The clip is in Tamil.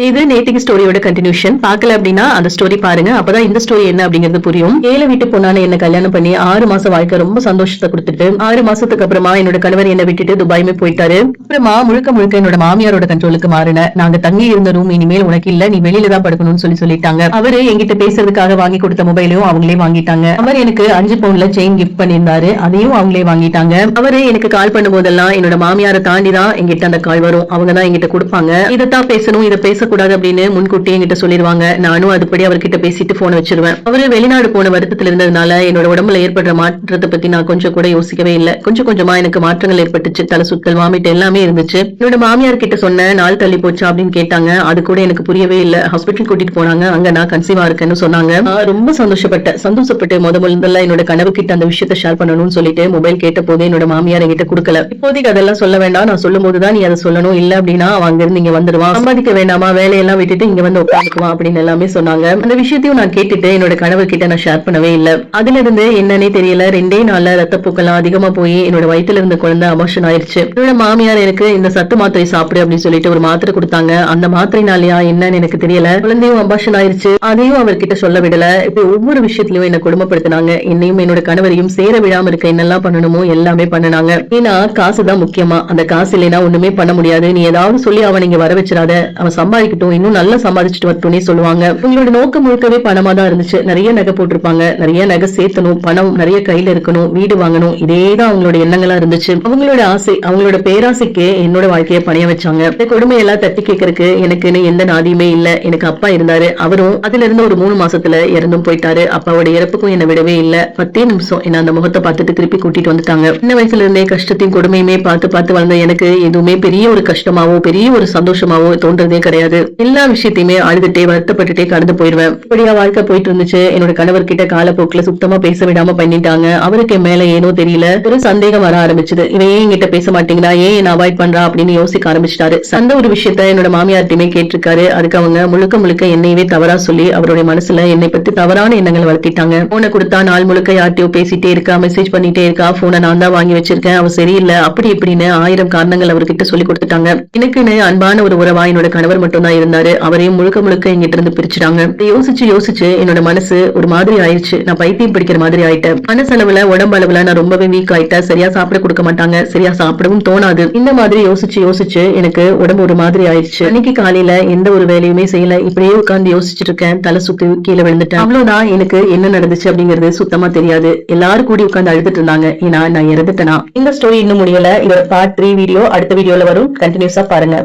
இது நேத்திக்கு ஸ்டோரியோட கண்டினியூஷன். பார்க்கல அப்படின்னா அந்த ஸ்டோரி பாருங்க. அப்பதான் இந்த ஸ்டோரி என்ன அப்படிங்கிறது புரியும். ஏழை வீட்டு பொண்ணான என்ன கல்யாணம் பண்ணி 6 மாசம் வாழ்க்கை ரொம்ப சந்தோஷத்தை கொடுத்துட்டு 6 மாசத்துக்கு அப்புறமா என்னோட கணவர் என்ன விட்டுட்டு துபாயுமே போயிட்டாரு. அப்புறமா முழுக்க முழுக்க என்னோட மாமியாரோட கண்ட்ரோலுக்கு மாறின. நாங்க தங்கி இருந்த ரூம் இனிமேல் உனக்கு இல்ல, நீ வெளியில தான் படுக்கணும்னு சொல்லிட்டாங்க. அவரு என்கிட்ட பேசுறதுக்காக வாங்கி கொடுத்த மொபைலையும் அவங்களே வாங்கிட்டாங்க. அவர் எனக்கு 5 பவுன்ல செயின் கிஃப்ட் பண்ணியிருந்தாரு, அதையும் அவங்களே வாங்கிட்டாங்க. அவரு எனக்கு கால் பண்ணும் போதெல்லாம் என்னோட மாமியாரை தாண்டி தான் எங்கிட்ட அந்த கால் வரும். அவங்க தான் எங்கிட்ட கொடுப்பாங்க. இதைத்தான் பேசணும், இதை பேசக்கூடாது அப்படின்னு முன்கூட்டி என்கிட்ட சொல்லிடுவாங்க. நானும் அதுபடி அவர்கிட்ட பேசிட்டு போன் வச்சிருவேன். அவரு வெளிநாடு போன வருத்தத்துல இருந்ததுனால என்னோட உடம்புல ஏற்படுற மாற்றத்தை பத்தி நான் கொஞ்சம் கூட யோசிக்கவே இல்லை. கொஞ்சம் கொஞ்சமா எனக்கு மாற்றங்கள் ஏற்பட்டுச்சு. தலை சுத்தல், வாமிட் எல்லாமே இருந்துச்சு. என்னோட மாமியார் கிட்ட சொன்ன நாள் தள்ளி போச்சா அப்படின்னு கேட்டாங்க. அது கூட எனக்கு புரியவே இல்லை. ஹாஸ்பிட்டல் கூட்டிட்டு போனாங்க. அங்க நான் கன்சீவா இருக்கேன்னு சொன்னாங்க. ரொம்ப சந்தோஷப்பட்டு முதல்ல என்னோட கனவு கிட்ட அந்த விஷயத்தை ஷேர் பண்ணணும்னு சொல்லிட்டு மொபைல் கேட்ட போது என்னோட மாமியார் என்கிட்ட கொடுக்கல. இப்போதைக்கு அதெல்லாம் சொல்ல வேண்டாம், நான் சொல்லும் போதுதான் நீ அதை சொல்லணும், இல்ல அப்படின்னா அவங்க இருந்து இங்க வந்துருவான், சம்பாதிக்க வேண்டாமா, வேலையெல்லாம் விட்டுட்டு இங்க வந்து உட்காந்துக்குவான் அப்படின்னு எல்லாமே சொன்னாங்க. அந்த விஷயத்தையும் நான் கேட்டுட்டு என்னோட கணவர் கிட்ட நான் ஷேர் பண்ணவே இல்லை. அதுல இருந்து என்னன்னே தெரியல, 2 நாள்ல ரத்தப்போக்கெல்லாம் அதிகமா போய் என்னோட வயித்துல இருந்த குழந்தை அபார்ஷன் ஆயிருச்சு. என்னோட மாமியார் எனக்கு இந்த சத்து மாத்திரை சாப்பிடு அப்படின்னு சொல்லிட்டு ஒரு மாத்திரை கொடுத்தாங்க. அந்த மாத்திரைனாலயா என்னன்னு எனக்கு தெரியல, குழந்தையும் அபார்ஷன் ஆயிருச்சு. அதையும் அவர்கிட்ட சொல்ல விடல. இப்ப ஒவ்வொரு விஷயத்திலயும் என்ன கொடுமைப்படுத்தினாங்க. என்னையும் என்னோட கணவரையும் சேர விடாம இருக்க என்னெல்லாம் பண்ணணுமோ எல்லாமே பண்ணினாங்க. ஏன்னா காசுதான் முக்கியமா, அந்த காசு இல்லைன்னா ஒண்ணுமே பண்ண முடியாது. நீ ஏதாவது சொல்லி அவன் இங்க வர வச்சிடாத, அவன் சம்பாதிக்கட்டும், இன்னும் நல்லா சம்பாதிச்சுட்டு வரட்டும்னே சொல்லுவாங்க. உங்களோட நோக்கம் முழுக்கவே பணமா தான் இருந்துச்சு. நிறைய நகை போட்டிருப்பாங்க, நிறைய நகை சேர்த்தணும், பணம் நிறைய கையில இருக்கணும், வீடு வாங்கணும், இதேதான் அவங்களோட எண்ணங்களா இருந்துச்சு. அவங்களோட ஆசை, அவங்களோட பேராசைக்கு என்னோட வாழ்க்கைய பணைய வச்சாங்க. இந்த கொடுமையெல்லாம் தட்டி கேட்கறதுக்கு எனக்குன்னு எந்த நாதியுமே இல்ல. எனக்கு அப்பா இருந்தாரு, அவரும் அதுல இருந்து ஒரு 3 மாசத்துல இறந்தும் போயிட்டாரு. அப்பாவோட இறப்புக்கும் என்ன விடவே இல்ல. 10 நிமிஷம் என்ன அந்த முகத்தை பார்த்துட்டு திருப்பி கூட்டிட்டு வந்துட்டாங்க. சின்ன வயசுல இருந்தே கஷ்டத்தையும் கொடுமையுமே பார்த்து வளர்ந்த எனக்கு எதுவுமே பெரிய ஒரு கஷ்டமாவோ பெரிய ஒரு சந்தோஷமாவோ தோன்றதே கிடையாது. எல்லா விஷயத்தையுமே அழுதுட்டே வருத்தப்பட்டுட்டே கடந்து போயிருவேன். இப்படியா வாழ்க்கை போயிட்டு இருந்துச்சு. என்னோட கணவர் கிட்ட காலப்போக்குல சுத்தமா பேச விடாம பண்ணிட்டாங்க. அவருக்கு மேல ஏனோ தெரியல ஒரு சந்தேகம் வர ஆரம்பிச்சது. இவன் ஏன் என்கிட்ட பேச மாட்டேங்கிறா, ஏன் என்ன அவாய்ட் பண்றா அப்படின்னு யோசிக்க ஆரம்பிச்சிட்டாரு. அந்த ஒரு விஷயத்த என்னோட மாமியார்ட்டையுமே கேட்டிருக்காரு. அதுக்கு அவங்க முழுக்க என்னையவே தவறா சொல்லி அவருடைய மனசுல என்னை பத்தி தவறான எண்ணங்களை வளர்த்திட்டாங்க. போனை கொடுத்தா நாள் முழுக்க யார்ட்டையோ பேசிட்டே இருக்கா, மெசேஜ் பண்ணிட்டே இருக்கா, போனை நான் தான் வாங்கி வச்சிருக்கேன், அவ சரியில்லை, அப்படி இப்படின்னு 1000 காரணங்கள் அவர்கிட்ட சொல்லி கொடுத்துட்டாங்க. எனக்குன்னு அன்பான ஒரு உறவா என்னோட கணவர் மட்டும் தான் இருந்தாரு. அவரையும் முழுக்க எங்கிட்ட இருந்து பிரிச்சுட்டாங்க. யோசிச்சு என்னோட மனசு ஒரு மாதிரி ஆயிடுச்சு. நான் பைத்தியம் பிடிக்கிற மாதிரி ஆயிட்டேன். மனசளவுல உடம்பு அளவுல நான் ரொம்பவே வீக் ஆயிட்டேன். சரியா சாப்பிட கொடுக்க மாட்டாங்க, சரியா சாப்பிடவும் தோணாது. இந்த மாதிரி யோசிச்சு எனக்கு உடம்பு ஒரு மாதிரி ஆயிடுச்சு. அன்னைக்கு காலையில எந்த ஒரு வேலையுமே செய்யல. இப்படியே உட்கார்ந்து யோசிச்சுட்டு இருக்கேன். தலை சுத்தி கீழே விழுந்துட்டேன். அவ்வளவுதான். எனக்கு என்ன நடந்துச்சு அப்படிங்கிறது சுத்தமா தெரியாது. எல்லாரும் கூடி உட்கார்ந்து அழுதுட்டு இருந்தாங்க. ஏன்னா நான் இறந்துட்டேனா. இந்த ஸ்டோரி இன்னும் முடியல. இதோட பார்ட் 3 வீடியோ அடுத்த வீடியோல வரும். கண்டினியூஸா பாருங்க.